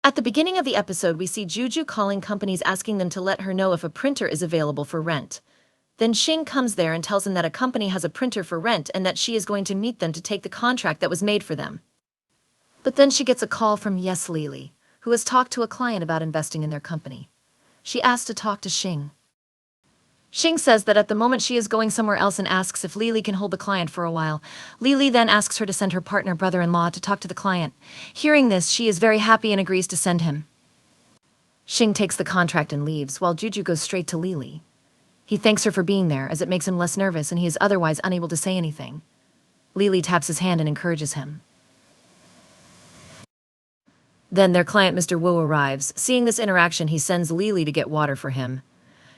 At the beginning of the episode, we see Juju calling companies asking them to let her know if a printer is available for rent. Then Xing comes there and tells him that a company has a printer for rent and that she is going to meet them to take the contract that was made for them. But then she gets a call from Yes Lily, who has talked to a client about investing in their company. She asks to talk to Xing. Xing says that at the moment she is going somewhere else and asks if Lily can hold the client for a while. Lily then asks her to send her partner brother-in-law to talk to the client. Hearing this, she is very happy and agrees to send him. Xing takes the contract and leaves, while Juju goes straight to Lily. He thanks her for being there, as it makes him less nervous and he is otherwise unable to say anything. Lily taps his hand and encourages him. Then their client Mr. Wu arrives. Seeing this interaction, he sends Lily to get water for him.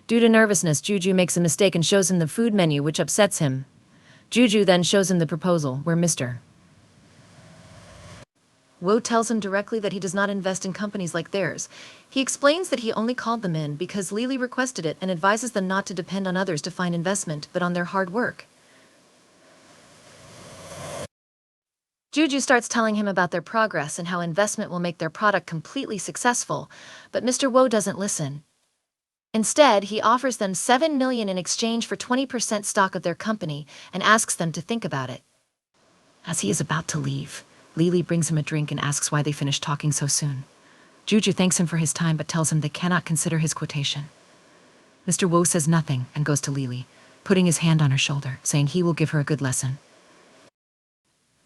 Due to nervousness, Juju makes a mistake and shows him the food menu, which upsets him. Juju then shows him the proposal, where Mr. Wu tells him directly that he does not invest in companies like theirs. He explains that he only called them in because Lily requested it and advises them not to depend on others to find investment, but on their hard work. Juju starts telling him about their progress and how investment will make their product completely successful, but Mr. Wu doesn't listen. Instead, he offers them $7 million in exchange for 20% stock of their company and asks them to think about it. As he is about to leave, Lily brings him a drink and asks why they finished talking so soon. Juju thanks him for his time but tells him they cannot consider his quotation. Mr. Wu says nothing and goes to Lily, putting his hand on her shoulder, saying he will give her a good lesson.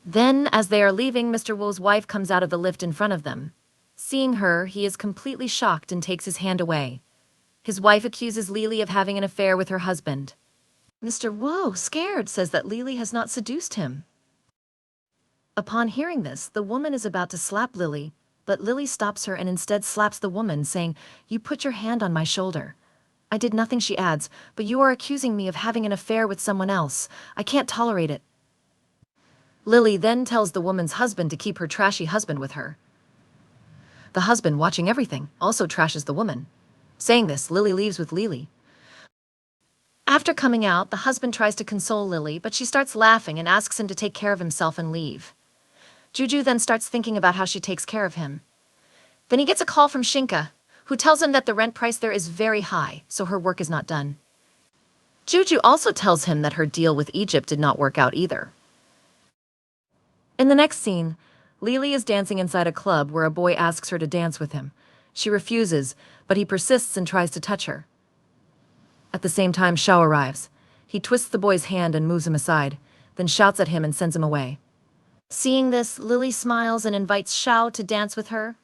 Then, as they are leaving, Mr. Wu's wife comes out of the lift in front of them. Seeing her, he is completely shocked and takes his hand away. His wife accuses Lily of having an affair with her husband. Mr. Wu, scared, says that Lily has not seduced him. Upon hearing this, the woman is about to slap Lily, but Lily stops her and instead slaps the woman, saying, "You put your hand on my shoulder." "I did nothing," she adds, "but you are accusing me of having an affair with someone else. I can't tolerate it." Lily then tells the woman's husband to keep her trashy husband with her. The husband, watching everything, also trashes the woman. Saying this, Lily leaves with Lily. After coming out, the husband tries to console Lily, but she starts laughing and asks him to take care of himself and leave. Juju then starts thinking about how she takes care of him. Then he gets a call from Shinka, who tells him that the rent price there is very high, so her work is not done. Juju also tells him that her deal with Egypt did not work out either. In the next scene, Lily is dancing inside a club where a boy asks her to dance with him. She refuses, but he persists and tries to touch her. At the same time, Xiao arrives. He twists the boy's hand and moves him aside, then shouts at him and sends him away. Seeing this, Lily smiles and invites Xiao to dance with her.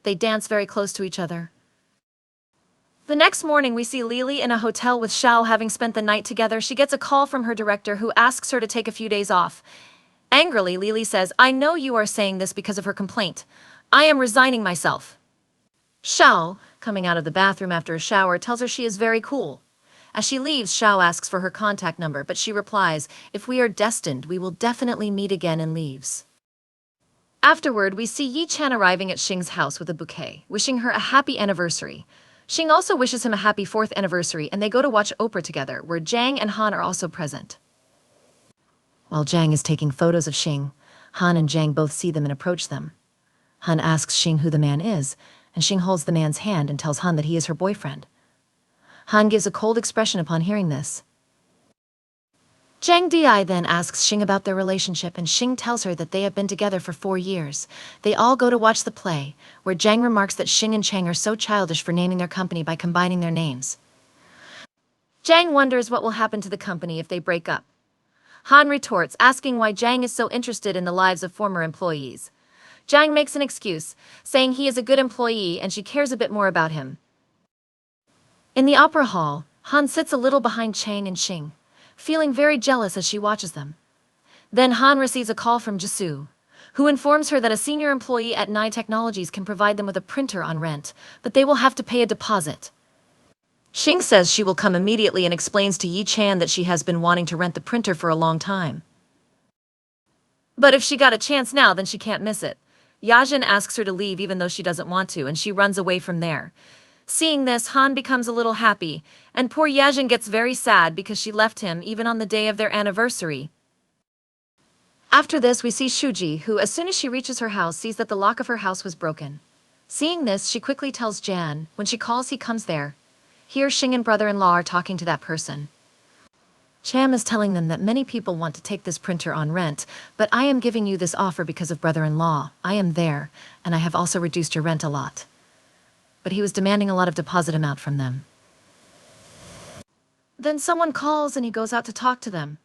They dance very close to each other. The next morning, we see Lily in a hotel with Xiao. Having spent the night together, she gets a call from her director who asks her to take a few days off. Angrily, Lily says, "I know you are saying this because of her complaint. I am resigning myself." Xiao, coming out of the bathroom after a shower, tells her she is very cool. As she leaves, Xiao asks for her contact number, but she replies, "If we are destined, we will definitely meet again," and leaves. Afterward, we see Yi Chan arriving at Xing's house with a bouquet, wishing her a happy anniversary. Xing also wishes him a happy 4th anniversary, and they go to watch Oprah together, where Zhang and Han are also present. While Zhang is taking photos of Xing, Han and Zhang both see them and approach them. Han asks Xing who the man is, and Xing holds the man's hand and tells Han that he is her boyfriend. Han gives a cold expression upon hearing this. Zhang Di then asks Xing about their relationship, and Xing tells her that they have been together for 4 years. They all go to watch the play, where Zhang remarks that Xing and Chang are so childish for naming their company by combining their names. Zhang wonders what will happen to the company if they break up. Han retorts, asking why Zhang is so interested in the lives of former employees. Zhang makes an excuse, saying he is a good employee and she cares a bit more about him. In the opera hall, Han sits a little behind Chang and Xing, feeling very jealous as she watches them. Then Han receives a call from Jisoo, who informs her that a senior employee at Nye Technologies can provide them with a printer on rent, but they will have to pay a deposit. Xing says she will come immediately and explains to Yi Chan that she has been wanting to rent the printer for a long time. But if she got a chance now, then she can't miss it. Yajin asks her to leave even though she doesn't want to, and she runs away from there. Seeing this, Han becomes a little happy, and poor Yajin gets very sad because she left him even on the day of their anniversary. After this, we see Shuji, who, as soon as she reaches her house, sees that the lock of her house was broken. Seeing this, she quickly tells Jan. When she calls, he comes there. Here, Xing and brother-in-law are talking to that person. Cham is telling them that many people want to take this printer on rent, but I am giving you this offer because of brother-in-law. I am there, and I have also reduced your rent a lot. But he was demanding a lot of deposit amount from them. Then someone calls and he goes out to talk to them.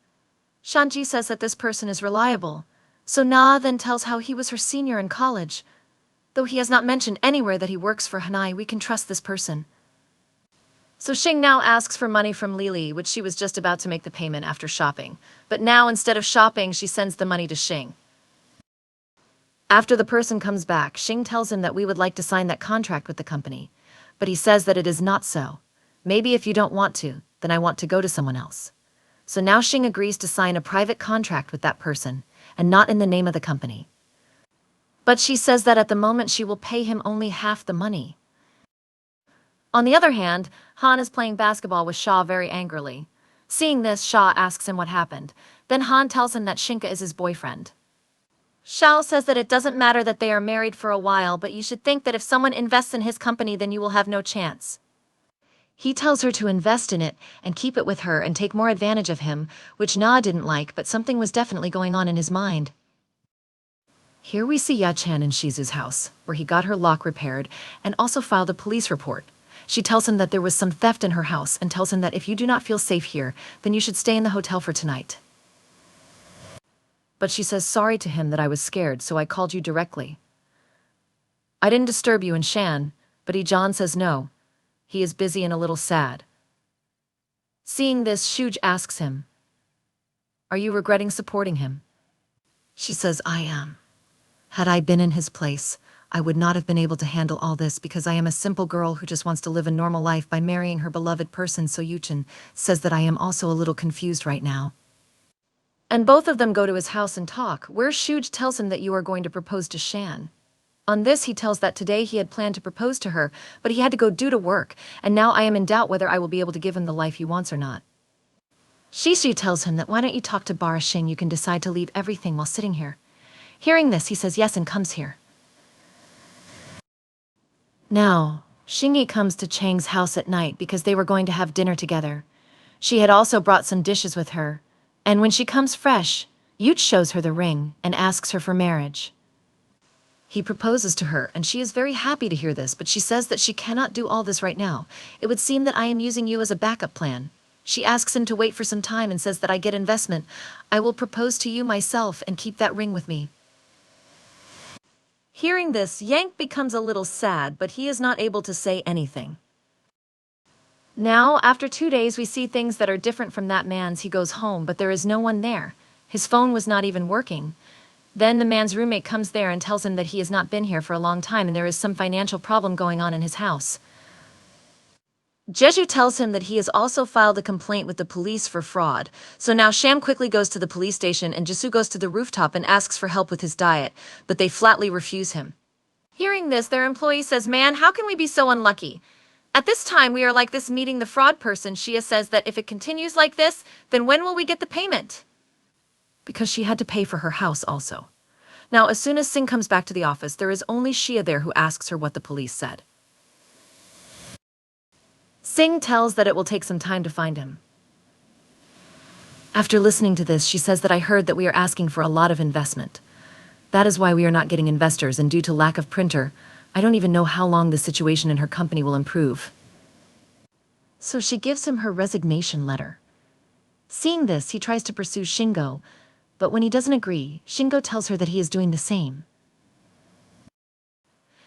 Shanji says that this person is reliable, so Na then tells how he was her senior in college. Though he has not mentioned anywhere that he works for Hanai, we can trust this person. So Xing now asks for money from Lili, which she was just about to make the payment after shopping. But now, instead of shopping, she sends the money to Xing. After the person comes back, Xing tells him that we would like to sign that contract with the company. But he says that it is not so. Maybe if you don't want to, then I want to go to someone else. So now Xing agrees to sign a private contract with that person, and not in the name of the company. But she says that at the moment she will pay him only half the money. On the other hand, Han is playing basketball with Sha very angrily. Seeing this, Sha asks him what happened. Then Han tells him that Shinka is his boyfriend. Shao says that it doesn't matter that they are married for a while, but you should think that if someone invests in his company, then you will have no chance. He tells her to invest in it and keep it with her and take more advantage of him, which Na didn't like, but something was definitely going on in his mind. Here we see Ya-chan in Shizu's house, where he got her lock repaired and also filed a police report. She tells him that there was some theft in her house and tells him that if you do not feel safe here, then you should stay in the hotel for tonight. But she says sorry to him that I was scared, so I called you directly. I didn't disturb you and Shan, but Ijan says no. He is busy and a little sad. Seeing this, Shuj asks him, "Are you regretting supporting him?" She says, "I am. Had I been in his place, I would not have been able to handle all this because I am a simple girl who just wants to live a normal life by marrying her beloved person." So Yuchen says that I am also a little confused right now. And both of them go to his house and talk, where Shuj tells him that you are going to propose to Shan. On this, he tells that today he had planned to propose to her, but he had to go due to work, and now I am in doubt whether I will be able to give him the life he wants or not. Shishi tells him that why don't you talk to Barashing, you can decide to leave everything while sitting here. Hearing this, he says yes and comes here. Now, Xingyi comes to Chang's house at night because they were going to have dinner together. She had also brought some dishes with her, and when she comes fresh, Yuch shows her the ring and asks her for marriage. He proposes to her, and she is very happy to hear this, but she says that she cannot do all this right now. It would seem that I am using you as a backup plan. She asks him to wait for some time and says that I get investment. I will propose to you myself and keep that ring with me. Hearing this, Yank becomes a little sad, but he is not able to say anything. Now, after 2 days, we see things that are different from that man's. He goes home, but there is no one there. His phone was not even working. Then the man's roommate comes there and tells him that he has not been here for a long time and there is some financial problem going on in his house. Jeju tells him that he has also filed a complaint with the police for fraud. So now Sham quickly goes to the police station and Jesu goes to the rooftop and asks for help with his diet, but they flatly refuse him. Hearing this, their employee says, "Man, how can we be so unlucky? At this time, we are like this meeting the fraud person." Shia says that if it continues like this, then when will we get the payment? Because she had to pay for her house also. Now, as soon as Singh comes back to the office, there is only Shia there who asks her what the police said. Singh tells that it will take some time to find him. After listening to this, she says that I heard that we are asking for a lot of investment. That is why we are not getting investors, and due to lack of printer, I don't even know how long the situation in her company will improve. So she gives him her resignation letter. Seeing this, he tries to pursue Shingo, but when he doesn't agree, Shingo tells her that he is doing the same.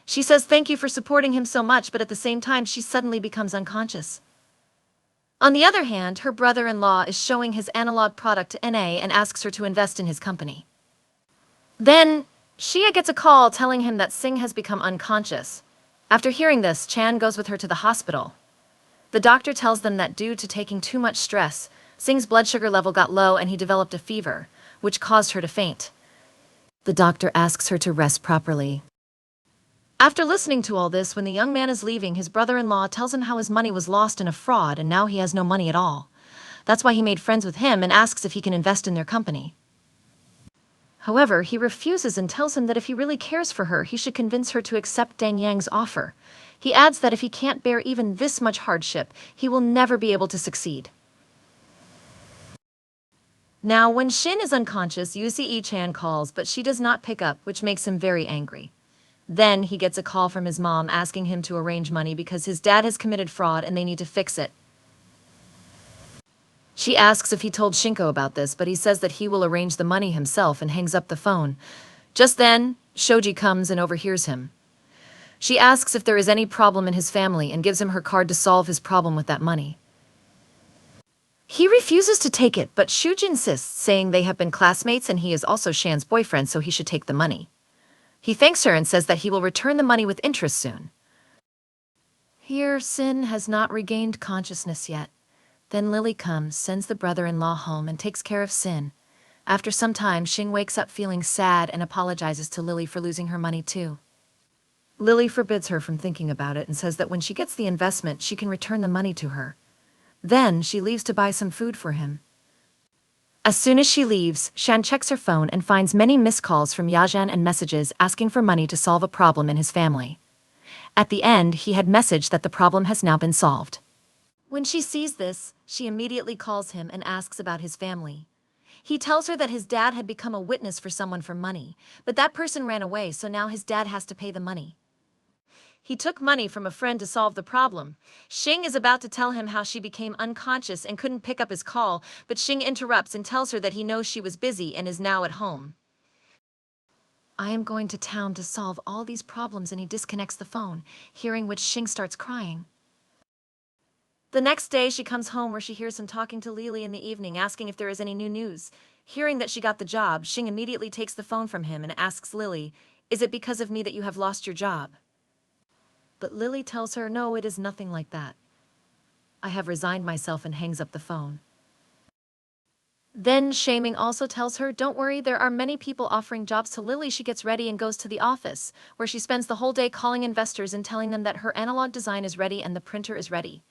She says thank you for supporting him so much, but at the same time, she suddenly becomes unconscious. On the other hand, her brother-in-law is showing his analog product to NA and asks her to invest in his company. Then, Shia gets a call telling him that Singh has become unconscious. After hearing this, Chan goes with her to the hospital. The doctor tells them that due to taking too much stress, Singh's blood sugar level got low and he developed a fever, which caused her to faint. The doctor asks her to rest properly. After listening to all this, when the young man is leaving, his brother-in-law tells him how his money was lost in a fraud and now he has no money at all. That's why he made friends with him and asks if he can invest in their company. However, he refuses and tells him that if he really cares for her, he should convince her to accept Dang Yang's offer. He adds that if he can't bear even this much hardship, he will never be able to succeed. Now, when Shin is unconscious, Yusi Ichan calls, but she does not pick up, which makes him very angry. Then he gets a call from his mom asking him to arrange money because his dad has committed fraud and they need to fix it. She asks if he told Shinko about this, but he says that he will arrange the money himself and hangs up the phone. Just then, Shoji comes and overhears him. She asks if there is any problem in his family and gives him her card to solve his problem with that money. He refuses to take it, but Shuji insists, saying they have been classmates and he is also Shan's boyfriend, so he should take the money. He thanks her and says that he will return the money with interest soon. Here, Sin has not regained consciousness yet. Then Lily comes, sends the brother-in-law home, and takes care of Sin. After some time, Xing wakes up feeling sad and apologizes to Lily for losing her money too. Lily forbids her from thinking about it and says that when she gets the investment, she can return the money to her. Then she leaves to buy some food for him. As soon as she leaves, Shan checks her phone and finds many missed calls from Yajan and messages asking for money to solve a problem in his family. At the end, he had messaged that the problem has now been solved. When she sees this, she immediately calls him and asks about his family. He tells her that his dad had become a witness for someone for money, but that person ran away, so now his dad has to pay the money. He took money from a friend to solve the problem. Xing is about to tell him how she became unconscious and couldn't pick up his call, but Xing interrupts and tells her that he knows she was busy and is now at home. I am going to town to solve all these problems, and he disconnects the phone, hearing which Xing starts crying. The next day, she comes home where she hears him talking to Lily in the evening, asking if there is any new news. Hearing that she got the job, Xing immediately takes the phone from him and asks Lily, "Is it because of me that you have lost your job?" But Lily tells her, "No, it is nothing like that. I have resigned myself," and hangs up the phone. Then Shaming also tells her, "Don't worry, there are many people offering jobs to Lily." She gets ready and goes to the office, where she spends the whole day calling investors and telling them that her analog design is ready and the printer is ready.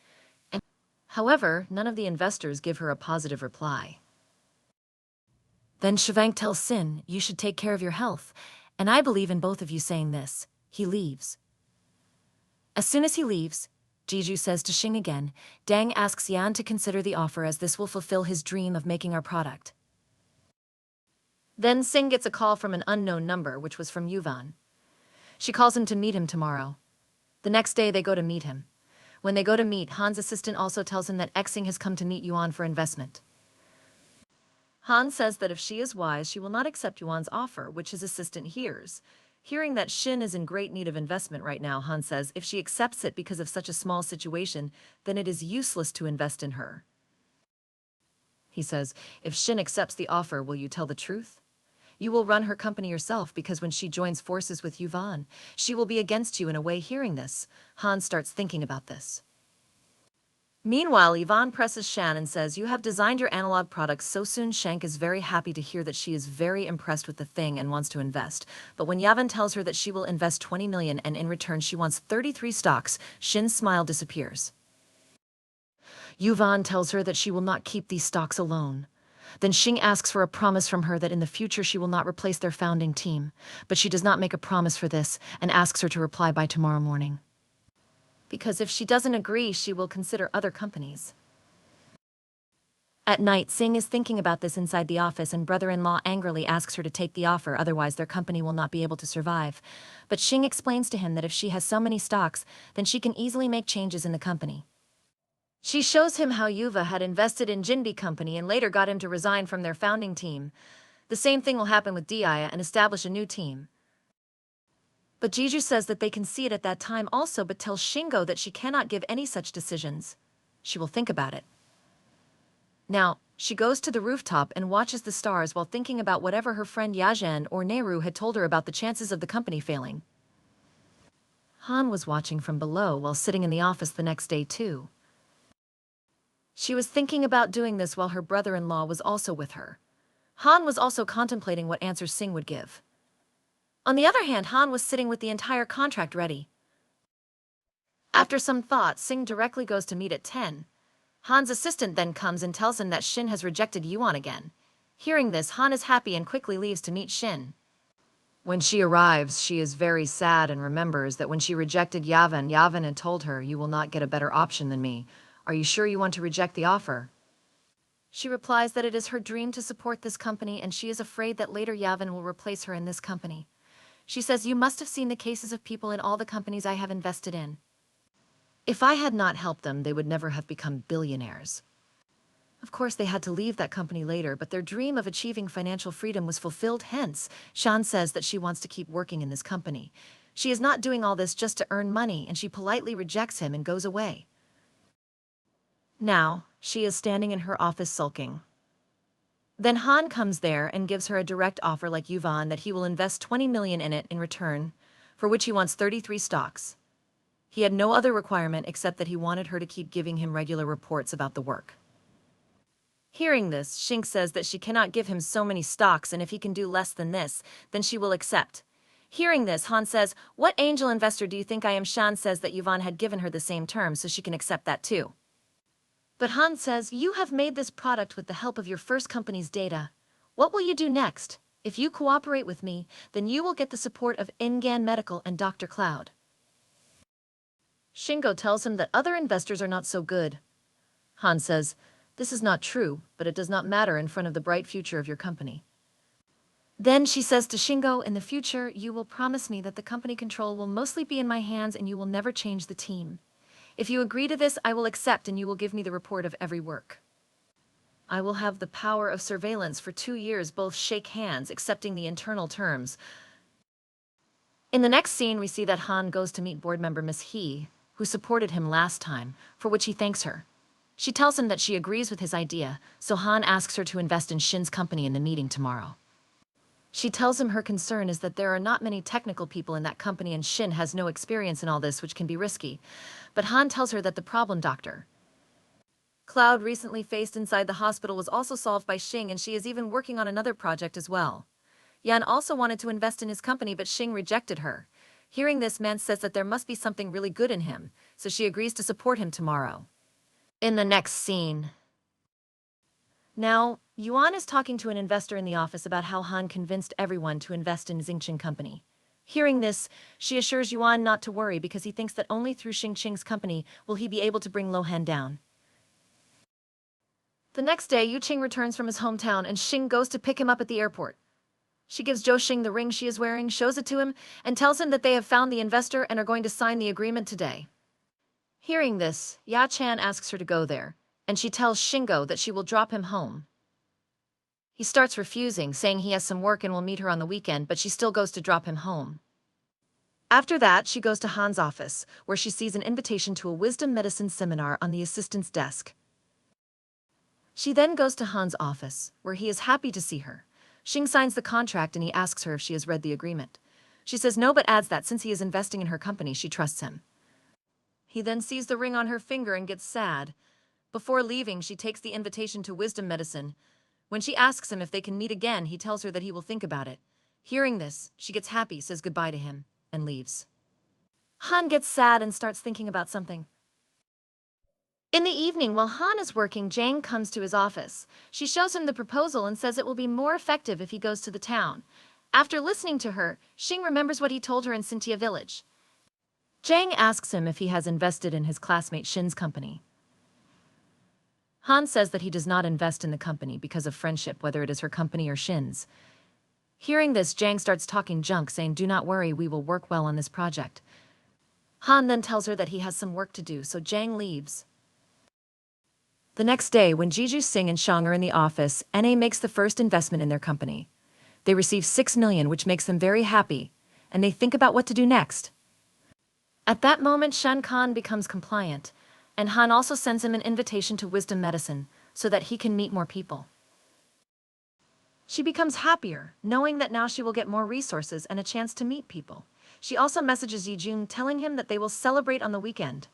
However, none of the investors give her a positive reply. Then Shivang tells Sin, "You should take care of your health, and I believe in both of you saying this." He leaves. As soon as he leaves, Jeju says to Xing again, "Dang asks Yan to consider the offer as this will fulfill his dream of making our product." Then Sing gets a call from an unknown number, which was from Yuvan. She calls him to meet him tomorrow. The next day they go to meet him. When they go to meet, Han's assistant also tells him that Xing has come to meet Yuan for investment. Han says that if she is wise, she will not accept Yuan's offer, which his assistant hears. Hearing that Shin is in great need of investment right now, Han says if she accepts it because of such a small situation, then it is useless to invest in her. He says, "If Shin accepts the offer, will you tell the truth? You will run her company yourself, because when she joins forces with Yuvan, she will be against you in a way." Hearing this, Han starts thinking about this. Meanwhile, Yvonne presses Shan and says, "You have designed your analog products so soon." Shank is very happy to hear that she is very impressed with the thing and wants to invest. But when Yvonne tells her that she will invest 20 million and in return she wants 33 stocks, Shin's smile disappears. Yvonne tells her that she will not keep these stocks alone. Then Xing asks for a promise from her that in the future she will not replace their founding team. But she does not make a promise for this and asks her to reply by tomorrow morning. Because if she doesn't agree, she will consider other companies. At night, Singh is thinking about this inside the office, and brother-in-law angrily asks her to take the offer, otherwise their company will not be able to survive. But Xing explains to him that if she has so many stocks, then she can easily make changes in the company. She shows him how Yuva had invested in Jinbi Company and later got him to resign from their founding team. The same thing will happen with Dia and establish a new team. But Jeju says that they can see it at that time also, but tells Shingo that she cannot give any such decisions. She will think about it. Now, she goes to the rooftop and watches the stars while thinking about whatever her friend Yajan or Nehru had told her about the chances of the company failing. Han was watching from below while sitting in the office the next day too. She was thinking about doing this while her brother-in-law was also with her. Han was also contemplating what answer Singh would give. On the other hand, Han was sitting with the entire contract ready. After some thought, Singh directly goes to meet at 10. Han's assistant then comes and tells him that Shin has rejected Yuan again. Hearing this, Han is happy and quickly leaves to meet Shin. When she arrives, she is very sad and remembers that when she rejected Yavin, Yavin had told her, "You will not get a better option than me. Are you sure you want to reject the offer?" She replies that it is her dream to support this company and she is afraid that later Yavin will replace her in this company. She says, "You must have seen the cases of people in all the companies I have invested in. If I had not helped them, they would never have become billionaires." Of course, they had to leave that company later, but their dream of achieving financial freedom was fulfilled. Hence, Shan says that she wants to keep working in this company. She is not doing all this just to earn money, and she politely rejects him and goes away. Now, she is standing in her office sulking. Then Han comes there and gives her a direct offer like Yuvan that he will invest 20 million in it in return, for which he wants 33 stocks. He had no other requirement except that he wanted her to keep giving him regular reports about the work. Hearing this, Shink says that she cannot give him so many stocks, and if he can do less than this, then she will accept. Hearing this, Han says, "What angel investor do you think I am?" Shan says that Yuvan had given her the same terms so she can accept that too. But Han says, "You have made this product with the help of your first company's data. What will you do next? If you cooperate with me, then you will get the support of Ingan Medical and Dr. Cloud." Shingo tells him that other investors are not so good. Han says, "This is not true, but it does not matter in front of the bright future of your company." Then she says to Shingo, "In the future, you will promise me that the company control will mostly be in my hands and you will never change the team. If you agree to this, I will accept and you will give me the report of every work. I will have the power of surveillance for 2 years." Both shake hands, accepting the internal terms. In the next scene, we see that Han goes to meet board member Miss He, who supported him last time, for which he thanks her. She tells him that she agrees with his idea, so Han asks her to invest in Shin's company in the meeting tomorrow. She tells him her concern is that there are not many technical people in that company and Shin has no experience in all this, which can be risky. But Han tells her that the problem Dr. Cloud recently faced inside the hospital was also solved by Shing, and she is even working on another project as well. Yan also wanted to invest in his company, but Shing rejected her. Hearing this, Man says that there must be something really good in him, so she agrees to support him tomorrow. In the next scene. Now, Yuan is talking to an investor in the office about how Han convinced everyone to invest in Xingqing company. Hearing this, she assures Yuan not to worry because he thinks that only through Xingqing's company will he be able to bring Lohan down. The next day, Yu Qing returns from his hometown and Xing goes to pick him up at the airport. She gives Zhou Xing the ring she is wearing, shows it to him, and tells him that they have found the investor and are going to sign the agreement today. Hearing this, Ya Chan asks her to go there, and she tells Shingo that she will drop him home. He starts refusing, saying he has some work and will meet her on the weekend, but she still goes to drop him home. After that, she goes to Han's office, where she sees an invitation to a wisdom medicine seminar on the assistant's desk. She then goes to Han's office, where he is happy to see her. Xing signs the contract and he asks her if she has read the agreement. She says no, but adds that since he is investing in her company, she trusts him. He then sees the ring on her finger and gets sad. Before leaving, she takes the invitation to wisdom medicine. When she asks him if they can meet again, he tells her that he will think about it. Hearing this, she gets happy, says goodbye to him, and leaves. Han gets sad and starts thinking about something. In the evening, while Han is working, Jang comes to his office. She shows him the proposal and says it will be more effective if he goes to the town. After listening to her, Xing remembers what he told her in Xintia village. Jang asks him if he has invested in his classmate Shin's company. Han says that he does not invest in the company because of friendship, whether it is her company or Shin's. Hearing this, Jang starts talking junk, saying, "Do not worry, we will work well on this project." Han then tells her that he has some work to do, so Jang leaves. The next day, when Jiju Singh and Shang are in the office, NA makes the first investment in their company. They receive 6 million, which makes them very happy, and they think about what to do next. At that moment, Shan Khan becomes compliant, and Han also sends him an invitation to wisdom medicine so that he can meet more people. She becomes happier, knowing that now she will get more resources and a chance to meet people. She also messages Yijun telling him that they will celebrate on the weekend.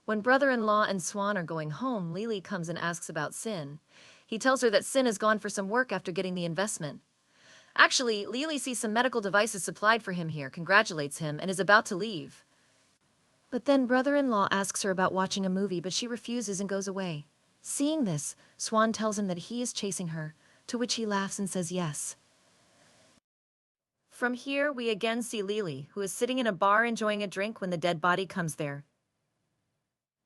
When brother-in-law and Swan are going home, Lily comes and asks about Sin. He tells her that Sin has gone for some work after getting the investment. Actually, Lily sees some medical devices supplied for him here, congratulates him, and is about to leave. But then brother-in-law asks her about watching a movie, but she refuses and goes away. Seeing this, Swan tells him that he is chasing her, to which he laughs and says yes. From here, we again see Lily, who is sitting in a bar enjoying a drink when the dead body comes there.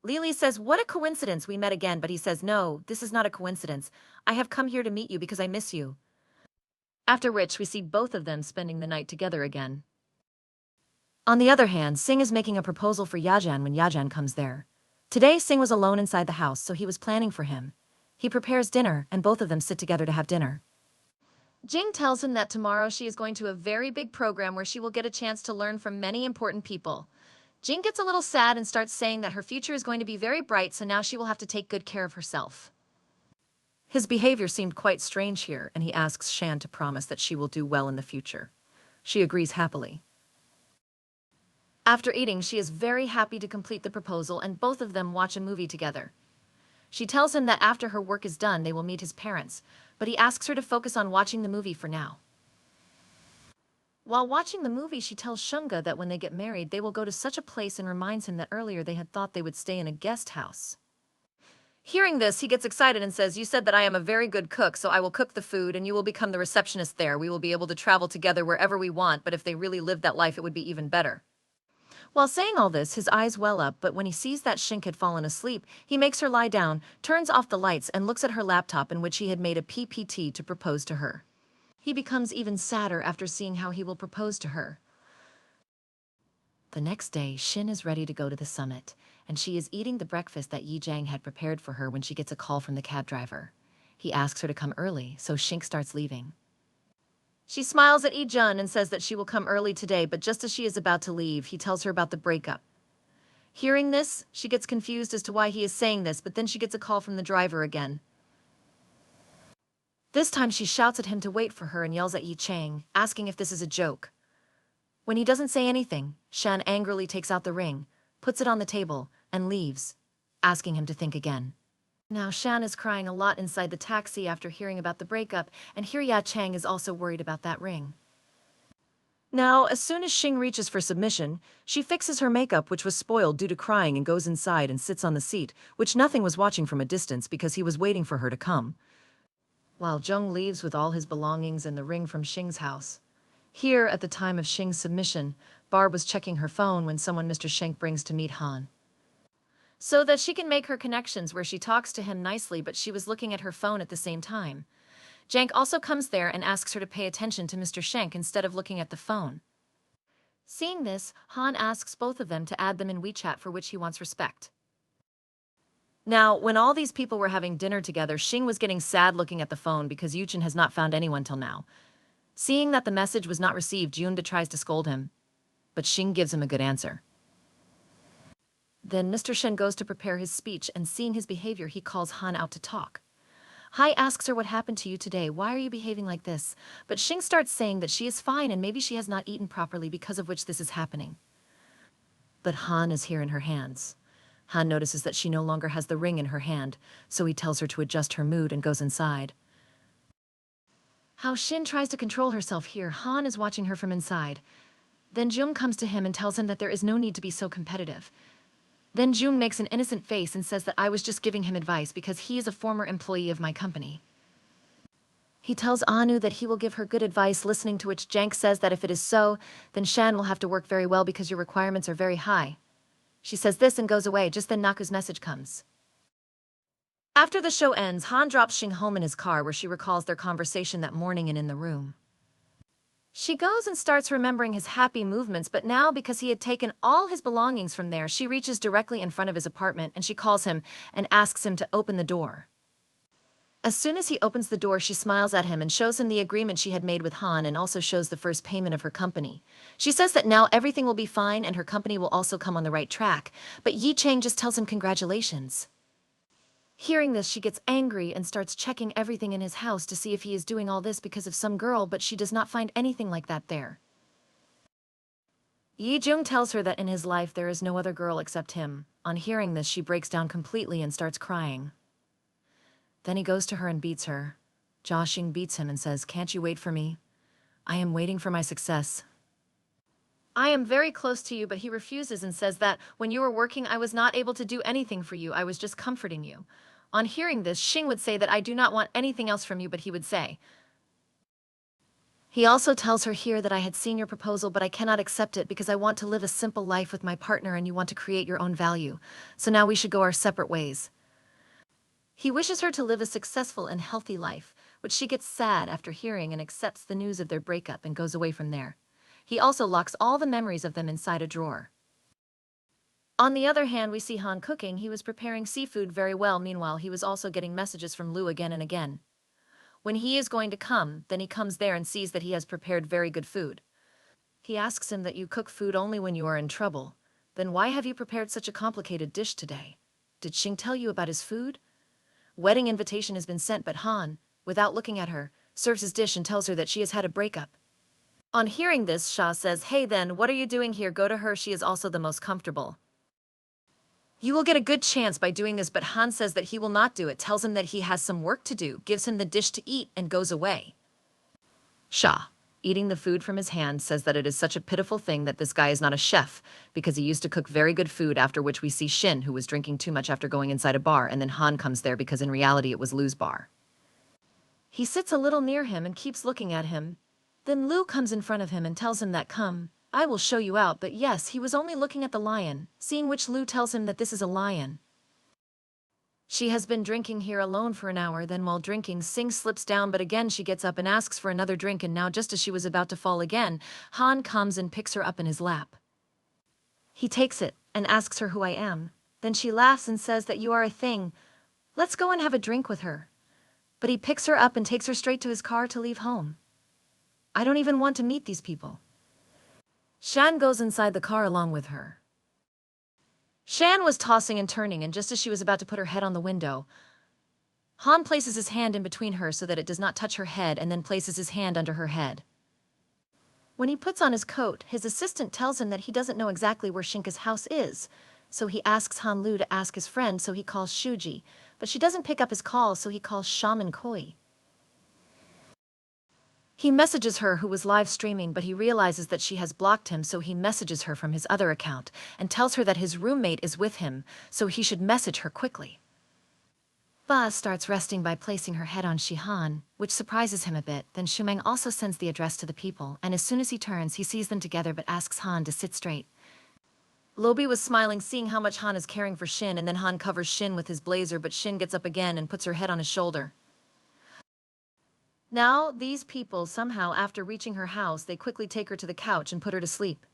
Lily says, "What a coincidence, we met again," but he says, "No, this is not a coincidence. I have come here to meet you because I miss you." After which, we see both of them spending the night together again. On the other hand, Singh is making a proposal for Yajan when Yajan comes there. Today, Singh was alone inside the house, so he was planning for him. He prepares dinner, and both of them sit together to have dinner. Jing tells him that tomorrow she is going to a very big program where she will get a chance to learn from many important people. Jing gets a little sad and starts saying that her future is going to be very bright, so now she will have to take good care of herself. His behavior seemed quite strange here, and he asks Shan to promise that she will do well in the future. She agrees happily. After eating, she is very happy to complete the proposal, and both of them watch a movie together. She tells him that after her work is done, they will meet his parents, but he asks her to focus on watching the movie for now. While watching the movie, she tells Shunga that when they get married, they will go to such a place and reminds him that earlier they had thought they would stay in a guest house. Hearing this, he gets excited and says, "You said that I am a very good cook, so I will cook the food and you will become the receptionist there. We will be able to travel together wherever we want, but if they really lived that life, it would be even better." While saying all this, his eyes well up, but when he sees that Shink had fallen asleep, he makes her lie down, turns off the lights, and looks at her laptop in which he had made a PPT to propose to her. He becomes even sadder after seeing how he will propose to her. The next day, Shin is ready to go to the summit, and she is eating the breakfast that Yi Jiang had prepared for her when she gets a call from the cab driver. He asks her to come early, so Shink starts leaving. She smiles at Yi Jun and says that she will come early today, but just as she is about to leave, he tells her about the breakup. Hearing this, she gets confused as to why he is saying this, but then she gets a call from the driver again. This time she shouts at him to wait for her and yells at Yi Chang, asking if this is a joke. When he doesn't say anything, Shan angrily takes out the ring, puts it on the table, and leaves, asking him to think again. Now Shan is crying a lot inside the taxi after hearing about the breakup, and here Ya Chang is also worried about that ring. Now, as soon as Xing reaches for submission, she fixes her makeup, which was spoiled due to crying, and goes inside and sits on the seat, which Nothing was watching from a distance because he was waiting for her to come. While Zheng leaves with all his belongings and the ring from Xing's house. Here, at the time of Xing's submission, Barb was checking her phone when someone Mr. Schenk brings to meet Han. So that she can make her connections where she talks to him nicely, but she was looking at her phone at the same time. Jank also comes there and asks her to pay attention to Mr. Schenk instead of looking at the phone. Seeing this, Han asks both of them to add them in WeChat, for which he wants respect. Now, when all these people were having dinner together, Xing was getting sad looking at the phone because Yuchen has not found anyone till now. Seeing that the message was not received, Yunda tries to scold him, but Xing gives him a good answer. Then Mr. Shen goes to prepare his speech, and seeing his behavior, he calls Han out to talk. Hai asks her what happened to you today, why are you behaving like this? But Xing starts saying that she is fine and maybe she has not eaten properly because of which this is happening. But Han is here in her hands. Han notices that she no longer has the ring in her hand, so he tells her to adjust her mood and goes inside. How Shin tries to control herself here, Han is watching her from inside. Then Jung comes to him and tells him that there is no need to be so competitive. Then Jung makes an innocent face and says that I was just giving him advice because he is a former employee of my company. He tells Anu that he will give her good advice, listening to which Jank says that if it is so, then Shan will have to work very well because your requirements are very high. She says this and goes away. Just then Naku's message comes. After the show ends, Han drops Xing home in his car where she recalls their conversation that morning and in the room. She goes and starts remembering his happy movements, but now because he had taken all his belongings from there, she reaches directly in front of his apartment and she calls him and asks him to open the door. As soon as he opens the door, she smiles at him and shows him the agreement she had made with Han and also shows the first payment of her company. She says that now everything will be fine and her company will also come on the right track, but Yi Chang just tells him congratulations. Hearing this, she gets angry and starts checking everything in his house to see if he is doing all this because of some girl, but she does not find anything like that there. Yi Jung tells her that in his life there is no other girl except him. On hearing this, she breaks down completely and starts crying. Then he goes to her and beats her. Jia Xing beats him and says, "Can't you wait for me? I am waiting for my success." I am very close to you, but he refuses and says that when you were working, I was not able to do anything for you. I was just comforting you. On hearing this, Xing would say that I do not want anything else from you, but he would say. He also tells her here that I had seen your proposal, but I cannot accept it because I want to live a simple life with my partner and you want to create your own value. So now we should go our separate ways. He wishes her to live a successful and healthy life, which she gets sad after hearing and accepts the news of their breakup and goes away from there. He also locks all the memories of them inside a drawer. On the other hand, we see Han cooking. He was preparing seafood very well. Meanwhile, he was also getting messages from Lu again and again. When he is going to come, then he comes there and sees that he has prepared very good food. He asks him that you cook food only when you are in trouble. Then why have you prepared such a complicated dish today? Did Xing tell you about his food? Wedding invitation has been sent, but Han, without looking at her, serves his dish and tells her that she has had a breakup. On hearing this, Sha says, "Hey then, what are you doing here? Go to her, she is also the most comfortable. You will get a good chance by doing this," but Han says that he will not do it, tells him that he has some work to do, gives him the dish to eat, and goes away. Sha, eating the food from his hand, says that it is such a pitiful thing that this guy is not a chef, because he used to cook very good food, after which we see Shin, who was drinking too much after going inside a bar, and then Han comes there because in reality it was Lu's bar. He sits a little near him and keeps looking at him. Then Lu comes in front of him and tells him that, "Come, I will show you out," but yes, he was only looking at the lion, seeing which Lu tells him that this is a lion. She has been drinking here alone for an hour. Then while drinking, Xing slips down, but again she gets up and asks for another drink, and now just as she was about to fall again, Han comes and picks her up in his lap. He takes it and asks her who I am. Then she laughs and says that you are a thing. Let's go and have a drink with her. But he picks her up and takes her straight to his car to leave home. I don't even want to meet these people. Shan goes inside the car along with her. Shan was tossing and turning, and just as she was about to put her head on the window, Han places his hand in between her so that it does not touch her head, and then places his hand under her head. When he puts on his coat, his assistant tells him that he doesn't know exactly where Shinka's house is, so he asks Han Lu to ask his friend, so he calls Shuji, but she doesn't pick up his call, so he calls Shaman Koi. He messages her, who was live streaming, but he realizes that she has blocked him, so he messages her from his other account and tells her that his roommate is with him, so he should message her quickly. Ba starts resting by placing her head on Shihan, which surprises him a bit. Then Shumeng also sends the address to the people, and as soon as he turns, he sees them together but asks Han to sit straight. Lobi was smiling, seeing how much Han is caring for Shin, and then Han covers Shin with his blazer, but Shin gets up again and puts her head on his shoulder. Now, these people somehow, after reaching her house, they quickly take her to the couch and put her to sleep.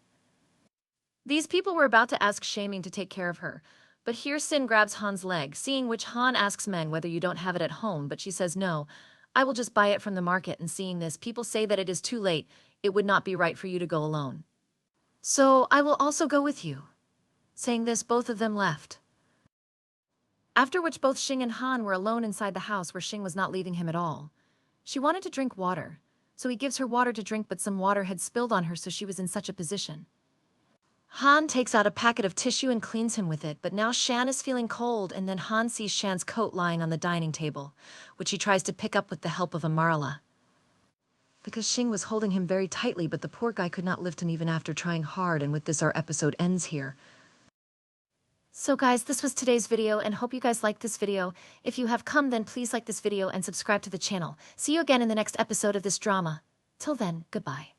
These people were about to ask Shaming to take care of her, but here Sin grabs Han's leg, seeing which Han asks Meng whether you don't have it at home, but she says no, I will just buy it from the market, and seeing this, people say that it is too late, it would not be right for you to go alone. So I will also go with you. Saying this, both of them left. After which both Xing and Han were alone inside the house, where Xing was not leaving him at all. She wanted to drink water, so he gives her water to drink, but some water had spilled on her, so she was in such a position. Han takes out a packet of tissue and cleans him with it, but now Shan is feeling cold, and then Han sees Shan's coat lying on the dining table, which he tries to pick up with the help of Amarala. Because Xing was holding him very tightly, but the poor guy could not lift him even after trying hard, and with this our episode ends here. So guys, this was today's video, and hope you guys liked this video. If you have come, then please like this video and subscribe to the channel. See you again in the next episode of this drama. Till then, goodbye.